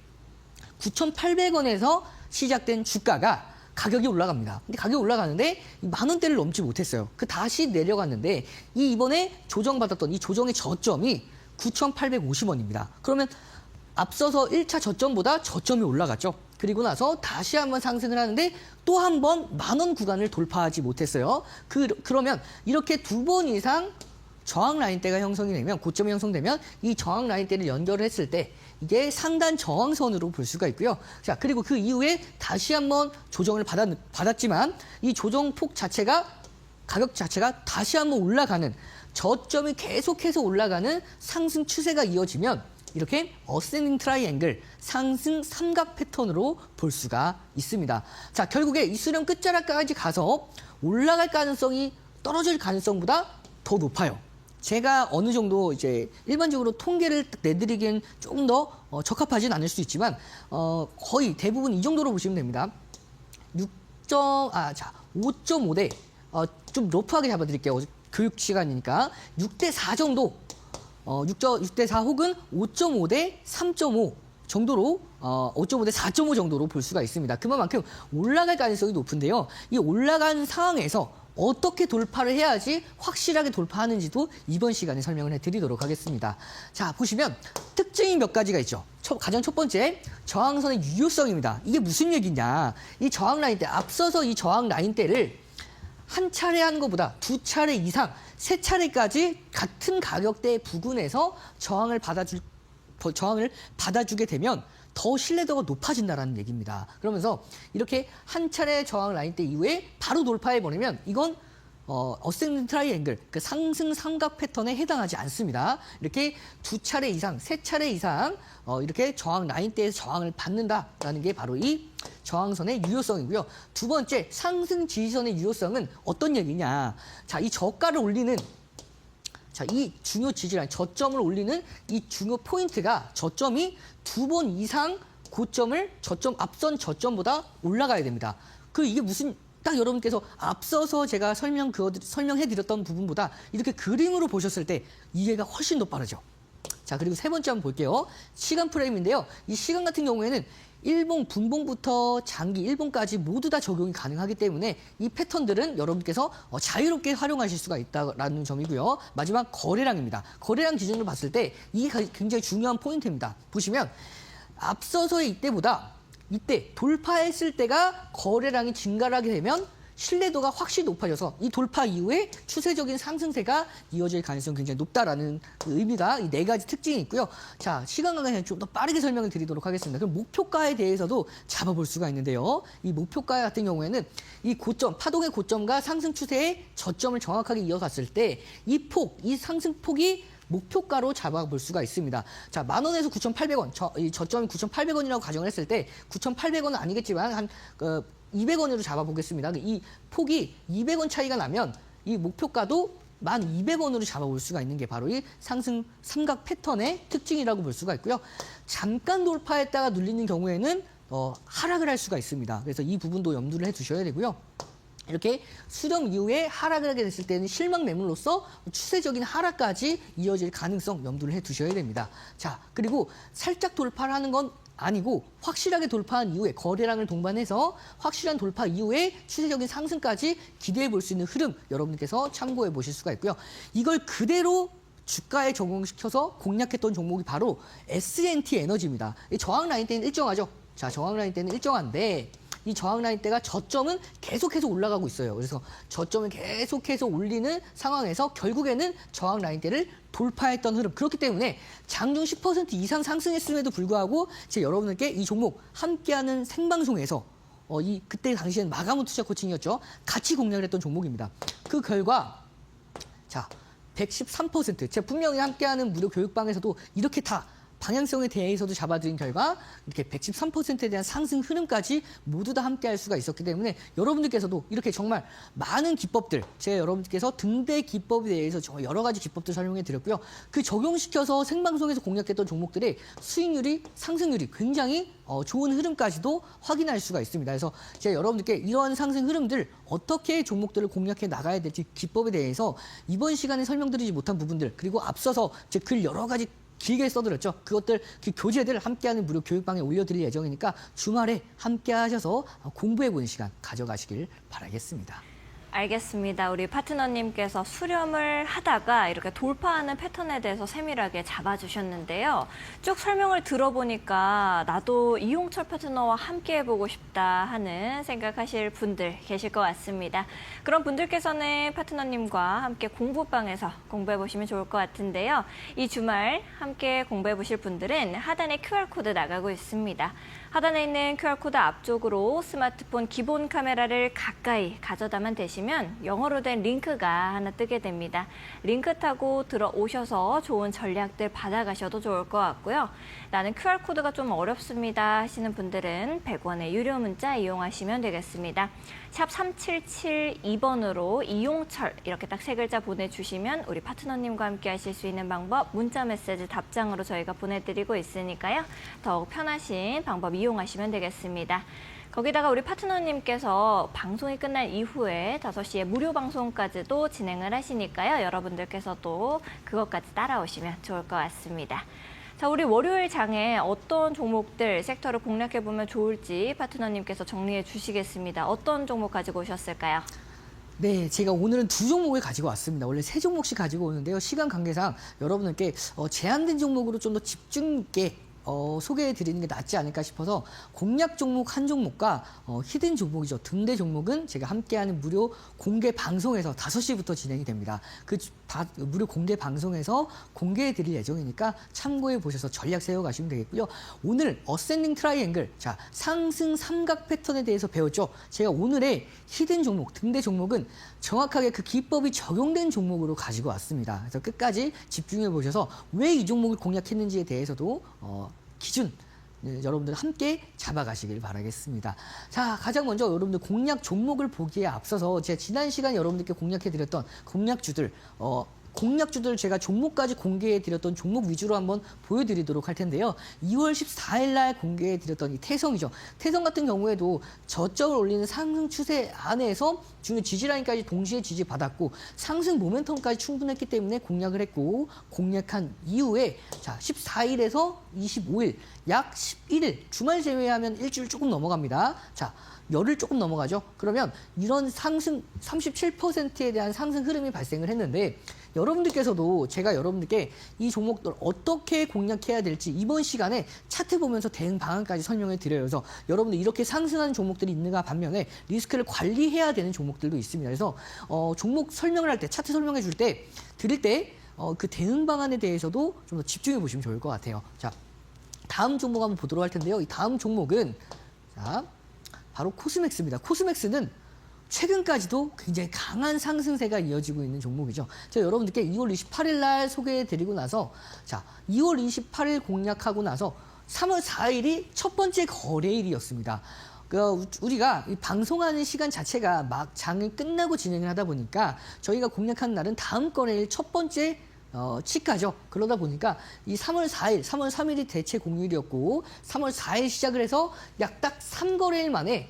9,800원에서 시작된 주가가 가격이 올라갑니다. 근데 가격이 올라가는데 10,000원대를 넘지 못했어요. 다시 내려갔는데 이번에 조정받았던 이 조정의 저점이 9,850원입니다. 그러면 앞서서 1차 저점보다 저점이 올라갔죠. 그리고 나서 다시 한번 상승을 하는데 또 한 번 10,000원 구간을 돌파하지 못했어요. 그러면 이렇게 두 번 이상 저항 라인대가 형성이 되면, 고점이 형성되면 이 저항 라인대를 연결을 했을 때 이게 상단 저항선으로 볼 수가 있고요. 자, 그리고 그 이후에 다시 한번 조정을 받았지만 이 조정폭 자체가, 가격 자체가 다시 한번 올라가는, 저점이 계속해서 올라가는 상승 추세가 이어지면 이렇게 어센딩 트라이앵글, 상승 삼각 패턴으로 볼 수가 있습니다. 자, 결국에 이 수렴 끝자락까지 가서 올라갈 가능성이 떨어질 가능성보다 더 높아요. 제가 어느 정도 이제 일반적으로 통계를 내드리기엔 조금 더 적합하진 않을 수 있지만 거의 대부분 이 정도로 보시면 됩니다. 5.5대 좀 러프하게 잡아드릴게요. 교육 시간이니까 6대 4 정도, 6대 4 혹은 5.5대 3.5 정도로 5.5대 4.5 정도로 볼 수가 있습니다. 그만큼 올라갈 가능성이 높은데요. 이 올라간 상황에서 어떻게 돌파를 해야지 확실하게 돌파하는지도 이번 시간에 설명을 해드리도록 하겠습니다. 자, 보시면 특징이 몇 가지가 있죠. 가장 첫 번째, 저항선의 유효성입니다. 이게 무슨 얘기냐. 이 저항 라인대, 앞서서 이 저항 라인대를 한 차례 하는 것보다 두 차례 이상, 세 차례까지 같은 가격대 부근에서 저항을 받아주게 되면 더 신뢰도가 높아진다는 얘기입니다. 그러면서 이렇게 한 차례 저항 라인대 이후에 바로 돌파해버리면 이건 어센딩 트라이앵글, 그 상승 삼각 패턴에 해당하지 않습니다. 이렇게 두 차례 이상, 세 차례 이상 이렇게 저항 라인대에서 저항을 받는다라는 게 바로 이 저항선의 유효성이고요. 두 번째, 상승 지지선의 유효성은 어떤 얘기냐. 자, 이 저가를 올리는, 자, 이 중요 지지라인, 저점을 올리는 이 중요 포인트가, 저점이 두 번 이상 고점을 앞선 저점보다 올라가야 됩니다. 이게 무슨, 딱 여러분께서 앞서서 제가 설명해드렸던 부분보다 이렇게 그림으로 보셨을 때 이해가 훨씬 더 빠르죠. 자, 그리고 세 번째 한번 볼게요. 시간 프레임인데요. 이 시간 같은 경우에는 일봉, 분봉부터 장기, 일봉까지 모두 다 적용이 가능하기 때문에 이 패턴들은 여러분께서 자유롭게 활용하실 수가 있다는 점이고요. 마지막 거래량입니다. 거래량 기준으로 봤을 때 이게 굉장히 중요한 포인트입니다. 보시면 앞서서의 이때 돌파했을 때가 거래량이 증가를 하게 되면 신뢰도가 확실히 높아져서 이 돌파 이후에 추세적인 상승세가 이어질 가능성이 굉장히 높다라는 의미가 이 네 가지 특징이 있고요. 자, 시간 관계상 좀 더 빠르게 설명을 드리도록 하겠습니다. 그럼 목표가에 대해서도 잡아볼 수가 있는데요. 이 목표가 같은 경우에는 이 고점, 파동의 고점과 상승 추세의 저점을 정확하게 이어갔을 때 이 상승폭이 목표가로 잡아볼 수가 있습니다. 자, 10,000원에서 9,800원, 이 저점이 9,800원이라고 가정을 했을 때 9,800원은 아니겠지만 한 200원으로 잡아보겠습니다. 이 폭이 200원 차이가 나면 이 목표가도 1,200원으로 잡아볼 수가 있는 게 바로 이 상승 삼각 패턴의 특징이라고 볼 수가 있고요. 잠깐 돌파했다가 눌리는 경우에는 하락을 할 수가 있습니다. 그래서 이 부분도 염두를 해두셔야 되고요. 이렇게 수렴 이후에 하락을 하게 됐을 때는 실망 매물로서 추세적인 하락까지 이어질 가능성 염두를 해두셔야 됩니다. 자, 그리고 살짝 돌파를 하는 건 아니고 확실하게 돌파한 이후에 거래량을 동반해서 확실한 돌파 이후에 추세적인 상승까지 기대해 볼 수 있는 흐름 여러분께서 참고해 보실 수가 있고요. 이걸 그대로 주가에 적용시켜서 공략했던 종목이 바로 S&T 에너지입니다. 이 저항 라인 때는 일정하죠. 자, 저항 라인 때는 일정한데 이 저항 라인 대가 저점은 계속해서 올라가고 있어요. 그래서 저점을 계속해서 올리는 상황에서 결국에는 저항 라인 대를 돌파했던 흐름. 그렇기 때문에 장중 10% 이상 상승했음에도 불구하고 제가 여러분들께 이 종목 함께하는 생방송에서 그때 당시엔 마감후 투자 코칭이었죠. 같이 공략을 했던 종목입니다. 그 결과 자, 113%. 제가 분명히 함께하는 무료 교육방에서도 이렇게 다 방향성에 대해서도 잡아드린 결과 이렇게 113%에 대한 상승 흐름까지 모두 다 함께할 수가 있었기 때문에 여러분들께서도 이렇게 정말 많은 기법들, 제가 여러분들께서 등대 기법에 대해서 정말 여러 가지 기법들 설명해 드렸고요. 그 적용시켜서 생방송에서 공략했던 종목들의 수익률이, 상승률이 굉장히 좋은 흐름까지도 확인할 수가 있습니다. 그래서 제가 여러분들께 이러한 상승 흐름들 어떻게 종목들을 공략해 나가야 될지 기법에 대해서 이번 시간에 설명드리지 못한 부분들, 그리고 앞서서 제 글 여러 가지 길게 써드렸죠. 그것들, 그 교재들 함께하는 무료 교육방에 올려드릴 예정이니까 주말에 함께 하셔서 공부해보는 시간 가져가시길 바라겠습니다. 알겠습니다. 우리 파트너님께서 수렴을 하다가 이렇게 돌파하는 패턴에 대해서 세밀하게 잡아주셨는데요. 쭉 설명을 들어보니까 나도 이용철 파트너와 함께 해보고 싶다 하는 생각하실 분들 계실 것 같습니다. 그런 분들께서는 파트너님과 함께 공부방에서 공부해보시면 좋을 것 같은데요. 이 주말 함께 공부해보실 분들은 하단에 QR코드 나가고 있습니다. 하단에 있는 QR코드 앞쪽으로 스마트폰 기본 카메라를 가까이 가져다만 대시면 영어로 된 링크가 하나 뜨게 됩니다. 링크 타고 들어오셔서 좋은 전략들 받아가셔도 좋을 것 같고요. 나는 QR코드가 좀 어렵습니다 하시는 분들은 100원의 유료 문자 이용하시면 되겠습니다. 샵 3772번으로 이용철 이렇게 딱 세 글자 보내주시면 우리 파트너님과 함께 하실 수 있는 방법 문자 메시지 답장으로 저희가 보내드리고 있으니까요. 더욱 편하신 방법 이용하시면 되겠습니다. 거기다가 우리 파트너님께서 방송이 끝난 이후에 5시에 무료 방송까지도 진행을 하시니까요. 여러분들께서도 그것까지 따라오시면 좋을 것 같습니다. 자, 우리 월요일 장에 어떤 종목들, 섹터를 공략해보면 좋을지 파트너님께서 정리해 주시겠습니다. 어떤 종목 가지고 오셨을까요? 네, 제가 오늘은 2종목을 가지고 왔습니다. 원래 3종목씩 가지고 오는데요. 시간 관계상 여러분들께 제한된 종목으로 좀 더 집중 있게 소개해 드리는 게 낫지 않을까 싶어서 공략 종목 한 종목과 히든 종목이죠. 등대 종목은 제가 함께하는 무료 공개 방송에서 5시부터 진행이 됩니다. 무료 공개 방송에서 공개해 드릴 예정이니까 참고해 보셔서 전략 세워가시면 되겠고요. 오늘 어센딩 트라이앵글, 자 상승 삼각 패턴에 대해서 배웠죠. 제가 오늘의 히든 종목, 등대 종목은 정확하게 그 기법이 적용된 종목으로 가지고 왔습니다. 그래서 끝까지 집중해 보셔서 왜 이 종목을 공략했는지에 대해서도 기준 여러분들 함께 잡아가시길 바라겠습니다. 자, 가장 먼저 여러분들 공략 종목을 보기에 앞서서 제가 지난 시간 여러분들께 공략해드렸던 공략주들 제가 종목까지 공개해드렸던 종목 위주로 한번 보여드리도록 할 텐데요. 2월 14일 날 공개해드렸던 이 태성이죠. 태성 같은 경우에도 저점을 올리는 상승 추세 안에서 중요 지지라인까지 동시에 지지받았고 상승 모멘텀까지 충분했기 때문에 공략을 했고 공략한 이후에 자 14일에서 25일 약 11일 주말 제외하면 일주일 조금 넘어갑니다. 자 열흘 조금 넘어가죠. 그러면 이런 상승 37%에 대한 상승 흐름이 발생을 했는데 여러분들께서도 제가 여러분들께 이 종목들 어떻게 공략해야 될지 이번 시간에 차트 보면서 대응 방안까지 설명을 드려요. 그래서 여러분들 이렇게 상승하는 종목들이 있는가 반면에 리스크를 관리해야 되는 종목들도 있습니다. 그래서 종목 설명을 할 때 차트 설명해 줄 때 드릴 때 그 대응 방안에 대해서도 좀 더 집중해 보시면 좋을 것 같아요. 자, 다음 종목 한번 보도록 할 텐데요. 이 다음 종목은 자 바로 코스맥스입니다. 코스맥스는 최근까지도 굉장히 강한 상승세가 이어지고 있는 종목이죠. 제가 여러분들께 2월 28일 날 소개해드리고 나서 자 2월 28일 공략하고 나서 3월 4일이 첫 번째 거래일이었습니다. 우리가 이 방송하는 시간 자체가 막 장이 끝나고 진행을 하다 보니까 저희가 공략한 날은 다음 거래일 첫 번째 치가죠. 그러다 보니까 이 3월 4일, 3월 3일이 대체 공휴일이었고 3월 4일 시작을 해서 약 딱 3거래일 만에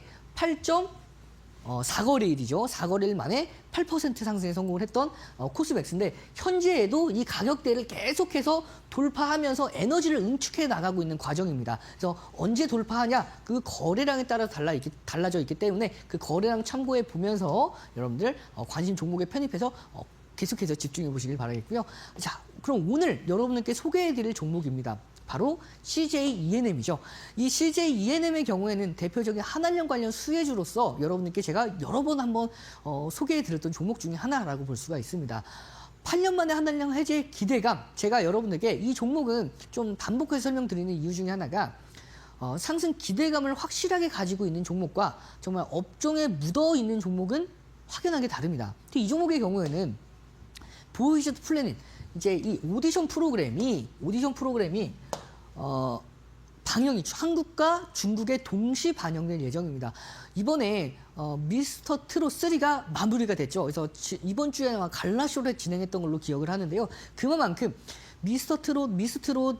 4거래일이죠. 4거래일 만에 8% 상승에 성공을 했던 코스맥스인데 현재에도 이 가격대를 계속해서 돌파하면서 에너지를 응축해 나가고 있는 과정입니다. 그래서 언제 돌파하냐 그 거래량에 따라 달라져 있기 때문에 그 거래량 참고해 보면서 여러분들 관심 종목에 편입해서 계속해서 집중해 보시길 바라겠고요. 자, 그럼 오늘 여러분들께 소개해 드릴 종목입니다. 바로 CJ ENM이죠. 이 CJ ENM의 경우에는 대표적인 한한령 관련 수혜주로서 여러분들께 제가 여러 번 한번 소개해 드렸던 종목 중에 하나라고 볼 수가 있습니다. 8년 만에 한한령 해제 기대감, 제가 여러분들께 이 종목은 좀 반복해서 설명드리는 이유 중에 하나가 상승 기대감을 확실하게 가지고 있는 종목과 정말 업종에 묻어 있는 종목은 확연하게 다릅니다. 이 종목의 경우에는 보이시드 플래닛, 이제 이 오디션 프로그램이 방영이 한국과 중국에 동시 반영될 예정입니다. 이번에 미스터 트롯 3가 마무리가 됐죠. 그래서 이번 주에 아마 갈라쇼를 진행했던 걸로 기억을 하는데요. 그만큼 미스터 트롯 1, 2, 3,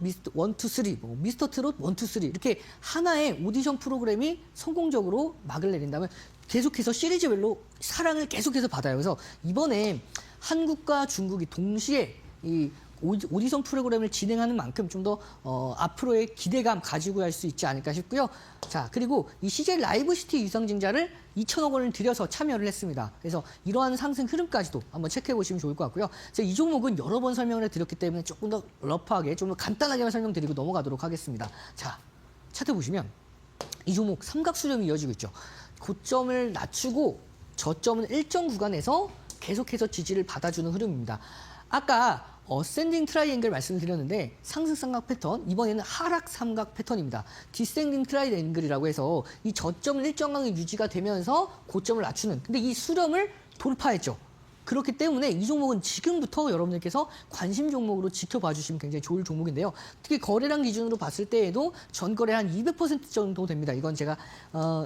미스터 트롯 1, 2, 3 이렇게 하나의 오디션 프로그램이 성공적으로 막을 내린다면 계속해서 시리즈별로 사랑을 계속해서 받아요. 그래서 이번에 한국과 중국이 동시에 이 오디션 프로그램을 진행하는 만큼 좀 더 앞으로의 기대감 가지고 할 수 있지 않을까 싶고요. 자, 그리고 이 CJ 라이브시티 유상증자를 2천억 원을 들여서 참여를 했습니다. 그래서 이러한 상승 흐름까지도 한번 체크해 보시면 좋을 것 같고요. 제가 이 종목은 여러 번 설명을 해드렸기 때문에 조금 더 러프하게, 좀 더 간단하게만 설명드리고 넘어가도록 하겠습니다. 자, 차트 보시면 이 종목 삼각 수렴이 이어지고 있죠. 고점을 낮추고 저점은 일정 구간에서 계속해서 지지를 받아주는 흐름입니다. 아까 어센딩 트라이앵글 말씀을 드렸는데 상승 삼각 패턴, 이번에는 하락 삼각 패턴입니다. 디센딩 트라이앵글이라고 해서 이 저점을 일정하게 유지가 되면서 고점을 낮추는, 근데 이 수렴을 돌파했죠. 그렇기 때문에 이 종목은 지금부터 여러분들께서 관심 종목으로 지켜봐 주시면 굉장히 좋을 종목인데요. 특히 거래량 기준으로 봤을 때에도 전거래 한 200% 정도 됩니다. 이건 제가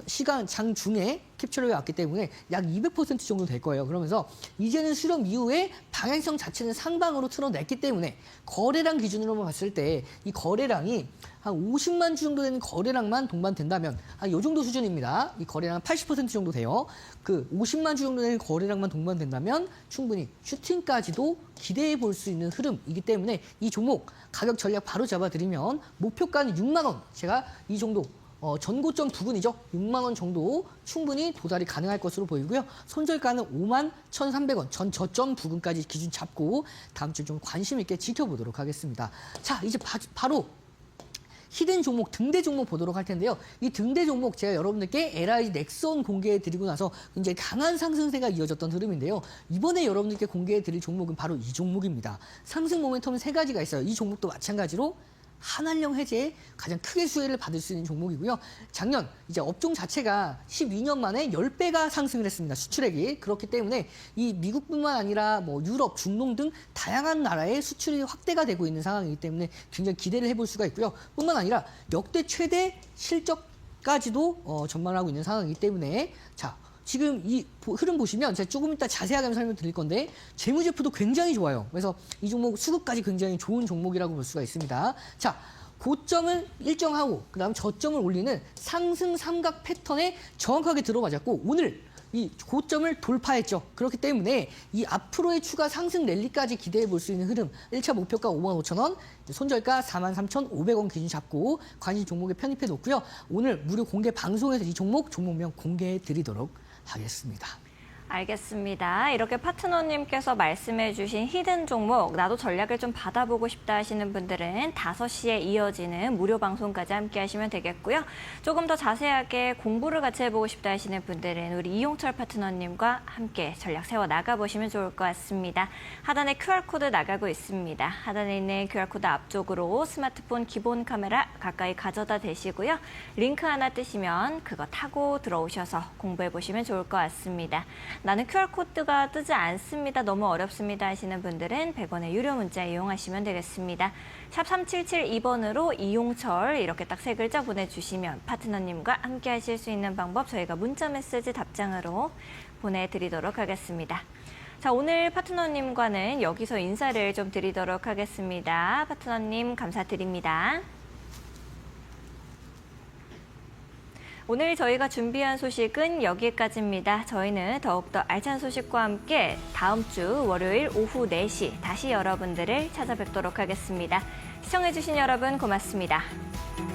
시간 장중에 캡처를 해왔기 때문에 약 200% 정도 될 거예요. 그러면서 이제는 수렴 이후에 방향성 자체는 상방으로 틀어냈기 때문에 거래량 기준으로만 봤을 때 이 거래량이 한 50만 주 정도 되는 거래량만 동반된다면 한 이 정도 수준입니다. 이 거래량 80% 정도 돼요. 그 50만 주 정도 되는 거래량만 동반된다면 충분히 슈팅까지도 기대해 볼 수 있는 흐름이기 때문에 이 종목 가격 전략 바로 잡아드리면 목표가는 6만 원. 제가 이 정도 전고점 부근이죠. 6만 원 정도 충분히 도달이 가능할 것으로 보이고요. 손절가는 5만 1,300원 전 저점 부근까지 기준 잡고 다음 주에 좀 관심 있게 지켜보도록 하겠습니다. 자, 이제 바로 히든 종목, 등대 종목 보도록 할 텐데요. 이 등대 종목 제가 여러분들께 LIG 넥선 공개해드리고 나서 굉장히 강한 상승세가 이어졌던 흐름인데요. 이번에 여러분들께 공개해드릴 종목은 바로 이 종목입니다. 상승 모멘텀은 세 가지가 있어요. 이 종목도 마찬가지로 한한령 해제에 가장 크게 수혜를 받을 수 있는 종목이고요. 작년 이제 업종 자체가 12년 만에 10배가 상승을 했습니다. 수출액이. 그렇기 때문에 이 미국뿐만 아니라 뭐 유럽, 중동 등 다양한 나라의 수출이 확대가 되고 있는 상황이기 때문에 굉장히 기대를 해볼 수가 있고요. 뿐만 아니라 역대 최대 실적까지도 전망하고 있는 상황이기 때문에 자, 지금 이 흐름 보시면 제가 조금 이따 자세하게 설명드릴 건데 재무제표도 굉장히 좋아요. 그래서 이 종목 수급까지 굉장히 좋은 종목이라고 볼 수가 있습니다. 자, 고점을 일정하고 그다음 저점을 올리는 상승 삼각 패턴에 정확하게 들어맞았고 오늘 이 고점을 돌파했죠. 그렇기 때문에 이 앞으로의 추가 상승 랠리까지 기대해 볼 수 있는 흐름 1차 목표가 5만 5천 원, 손절가 4만 3,500원 기준 잡고 관심 종목에 편입해 놓고요. 오늘 무료 공개 방송에서 이 종목명 공개해 드리도록 하겠습니다. 알겠습니다. 이렇게 파트너님께서 말씀해 주신 히든 종목, 나도 전략을 좀 받아보고 싶다 하시는 분들은 5시에 이어지는 무료 방송까지 함께 하시면 되겠고요. 조금 더 자세하게 공부를 같이 해보고 싶다 하시는 분들은 우리 이용철 파트너님과 함께 전략 세워 나가보시면 좋을 것 같습니다. 하단에 QR코드 나가고 있습니다. 하단에 있는 QR코드 앞쪽으로 스마트폰 기본 카메라 가까이 가져다 대시고요. 링크 하나 뜨시면 그거 타고 들어오셔서 공부해보시면 좋을 것 같습니다. 나는 QR코드가 뜨지 않습니다. 너무 어렵습니다 하시는 분들은 100원의 유료 문자 이용하시면 되겠습니다. 샵 3772번으로 이용철 이렇게 딱 3글자 보내주시면 파트너님과 함께 하실 수 있는 방법 저희가 문자 메시지 답장으로 보내드리도록 하겠습니다. 자, 오늘 파트너님과는 여기서 인사를 좀 드리도록 하겠습니다. 파트너님 감사드립니다. 오늘 저희가 준비한 소식은 여기까지입니다. 저희는 더욱더 알찬 소식과 함께 다음 주 월요일 오후 4시 다시 여러분들을 찾아뵙도록 하겠습니다. 시청해주신 여러분 고맙습니다.